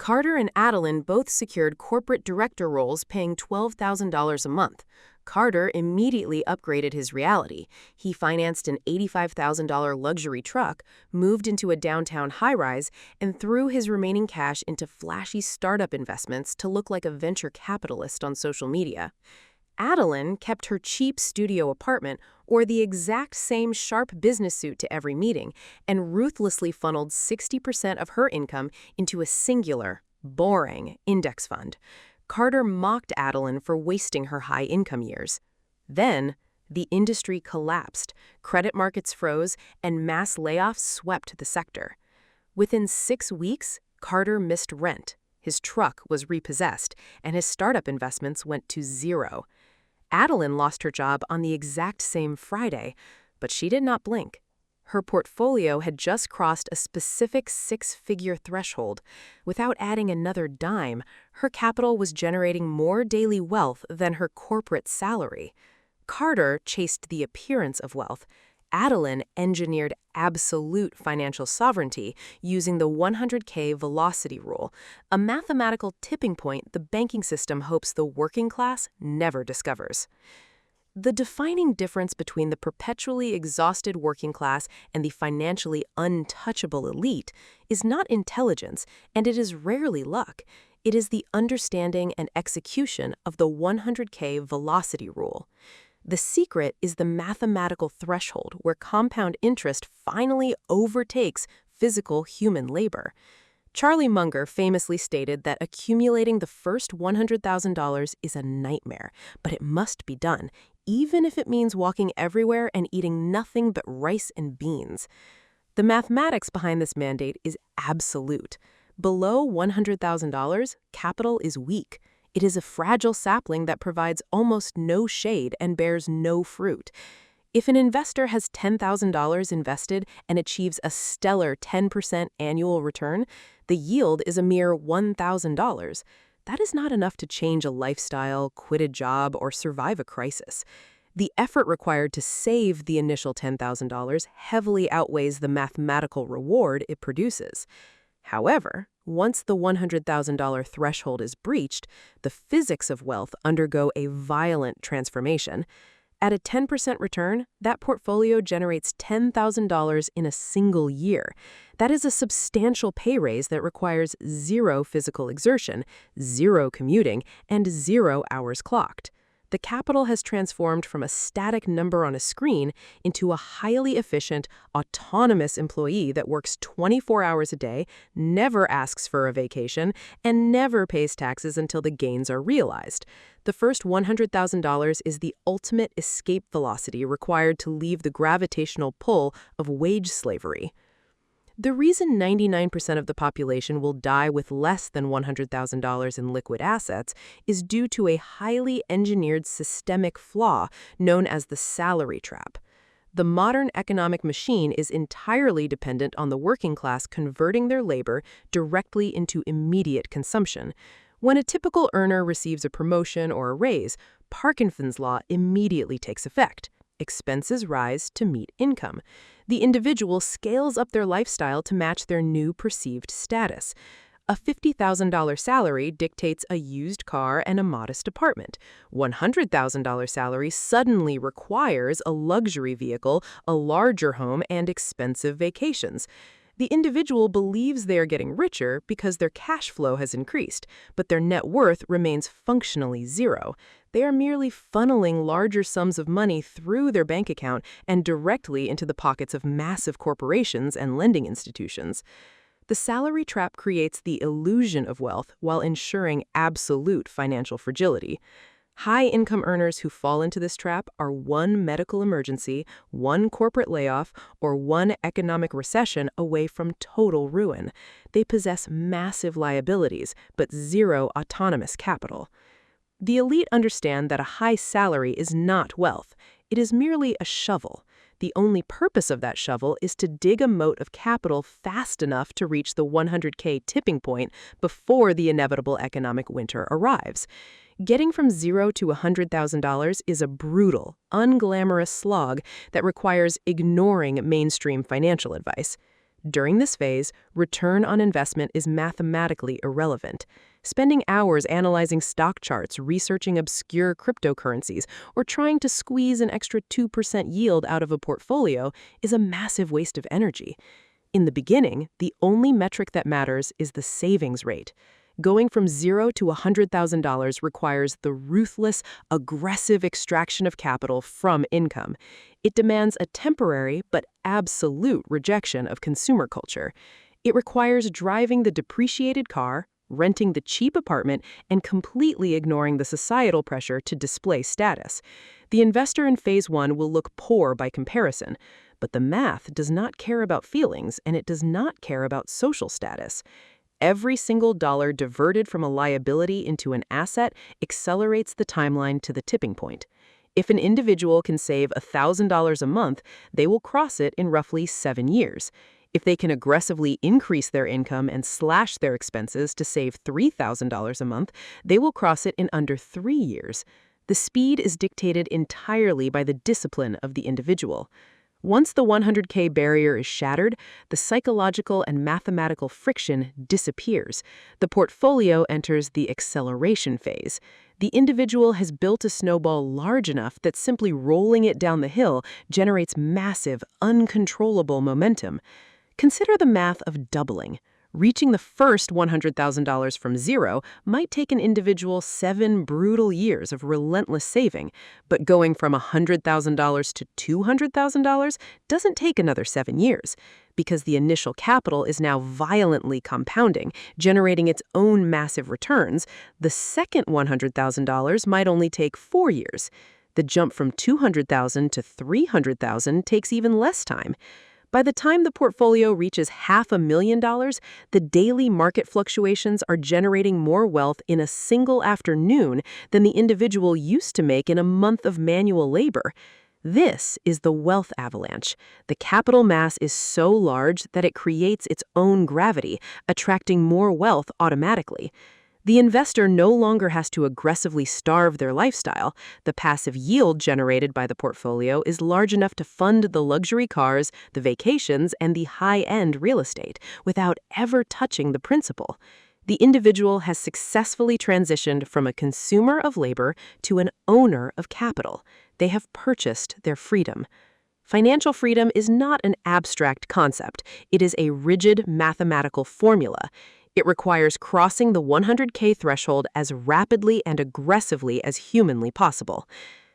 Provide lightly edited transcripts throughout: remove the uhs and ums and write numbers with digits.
Carter and Adalyn both secured corporate director roles paying $12,000 a month. Carter immediately upgraded his reality. He financed an $85,000 luxury truck, moved into a downtown high-rise, and threw his remaining cash into flashy startup investments to look like a venture capitalist on social media. Adalyn kept her cheap studio apartment or the exact same sharp business suit to every meeting and ruthlessly funneled 60% of her income into a singular, boring index fund. Carter mocked Adalyn for wasting her high-income years. Then, the industry collapsed, credit markets froze, and mass layoffs swept the sector. Within 6 weeks, Carter missed rent, his truck was repossessed, and his startup investments went to zero. Adalyn lost her job on the exact same Friday, but she did not blink. Her portfolio had just crossed a specific six-figure threshold. Without adding another dime, her capital was generating more daily wealth than her corporate salary. Carter chased the appearance of wealth. Adalyn engineered absolute financial sovereignty using the 100K velocity rule, a mathematical tipping point the banking system hopes the working class never discovers. The defining difference between the perpetually exhausted working class and the financially untouchable elite is not intelligence, and it is rarely luck. It is the understanding and execution of the 100K velocity rule. The secret is the mathematical threshold where compound interest finally overtakes physical human labor. Charlie Munger famously stated that accumulating the first $100,000 is a nightmare, but it must be done, even if it means walking everywhere and eating nothing but rice and beans. The mathematics behind this mandate is absolute. Below $100,000, capital is weak. It is a fragile sapling that provides almost no shade and bears no fruit. If an investor has $10,000 invested and achieves a stellar 10% annual return, the yield is a mere $1,000. That is not enough to change a lifestyle, quit a job, or survive a crisis. The effort required to save the initial $10,000 heavily outweighs the mathematical reward it produces. However, once the $100,000 threshold is breached, the physics of wealth undergo a violent transformation. At a 10% return, that portfolio generates $10,000 in a single year. That is a substantial pay raise that requires zero physical exertion, zero commuting, and 0 hours clocked. The capital has transformed from a static number on a screen into a highly efficient, autonomous employee that works 24 hours a day, never asks for a vacation, and never pays taxes until the gains are realized. The first $100,000 is the ultimate escape velocity required to leave the gravitational pull of wage slavery. The reason 99% of the population will die with less than $100,000 in liquid assets is due to a highly engineered systemic flaw known as the salary trap. The modern economic machine is entirely dependent on the working class converting their labor directly into immediate consumption. When a typical earner receives a promotion or a raise, Parkinson's law immediately takes effect. Expenses rise to meet income. The individual scales up their lifestyle to match their new perceived status. A $50,000 salary dictates a used car and a modest apartment. $100,000 salary suddenly requires a luxury vehicle, a larger home, and expensive vacations. The individual believes they are getting richer because their cash flow has increased, but their net worth remains functionally zero. They are merely funneling larger sums of money through their bank account and directly into the pockets of massive corporations and lending institutions. The salary trap creates the illusion of wealth while ensuring absolute financial fragility. High-income earners who fall into this trap are one medical emergency, one corporate layoff, or one economic recession away from total ruin. They possess massive liabilities, but zero autonomous capital. The elite understand that a high salary is not wealth. It is merely a shovel. The only purpose of that shovel is to dig a moat of capital fast enough to reach the 100K tipping point before the inevitable economic winter arrives. Getting from $0 to $100,000 is a brutal, unglamorous slog that requires ignoring mainstream financial advice. During this phase, return on investment is mathematically irrelevant. Spending hours analyzing stock charts, researching obscure cryptocurrencies, or trying to squeeze an extra 2% yield out of a portfolio is a massive waste of energy. In the beginning, the only metric that matters is the savings rate. Going from $0 to $100,000 requires the ruthless, aggressive extraction of capital from income. It demands a temporary but absolute rejection of consumer culture. It requires driving the depreciated car, renting the cheap apartment, and completely ignoring the societal pressure to display status. The investor in phase one will look poor by comparison, but the math does not care about feelings, and it does not care about social status. Every single dollar diverted from a liability into an asset accelerates the timeline to the tipping point. If an individual can save $1,000 a month, they will cross it in roughly 7 years. If they can aggressively increase their income and slash their expenses to save $3,000 a month, they will cross it in under 3 years. The speed is dictated entirely by the discipline of the individual. Once the 100K barrier is shattered, the psychological and mathematical friction disappears. The portfolio enters the acceleration phase. The individual has built a snowball large enough that simply rolling it down the hill generates massive, uncontrollable momentum. Consider the math of doubling. Reaching the first $100,000 from zero might take an individual 7 brutal years of relentless saving, but going from $100,000 to $200,000 doesn't take another 7 years, because the initial capital is now violently compounding, generating its own massive returns. The second $100,000 might only take 4 years. The jump from $200,000 to $300,000 takes even less time. By the time the portfolio reaches $500,000, the daily market fluctuations are generating more wealth in a single afternoon than the individual used to make in a month of manual labor. This is the wealth avalanche. The capital mass is so large that it creates its own gravity, attracting more wealth automatically. The investor no longer has to aggressively starve their lifestyle. The passive yield generated by the portfolio is large enough to fund the luxury cars, the vacations, and the high-end real estate without ever touching the principal. The individual has successfully transitioned from a consumer of labor to an owner of capital. They have purchased their freedom. Financial freedom is not an abstract concept. It is a rigid mathematical formula. It requires crossing the 100K threshold as rapidly and aggressively as humanly possible.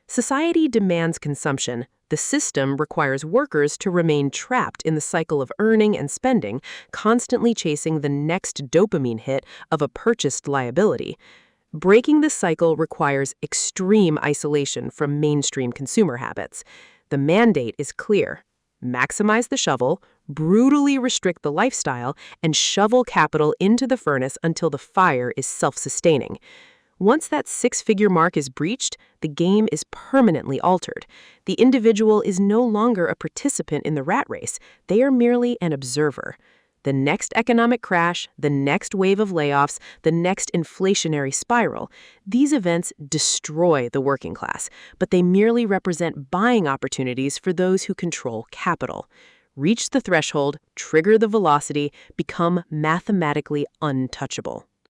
Society demands consumption. The system requires workers to remain trapped in the cycle of earning and spending, constantly chasing the next dopamine hit of a purchased liability. Breaking this cycle requires extreme isolation from mainstream consumer habits. The mandate is clear. Maximize the shovel, brutally restrict the lifestyle, and shovel capital into the furnace until the fire is self-sustaining. Once that 6-figure mark is breached, the game is permanently altered. The individual is no longer a participant in the rat race. They are merely an observer. The next economic crash, the next wave of layoffs, the next inflationary spiral, these events destroy the working class, but they merely represent buying opportunities for those who control capital. Reach the threshold, trigger the velocity, become mathematically untouchable.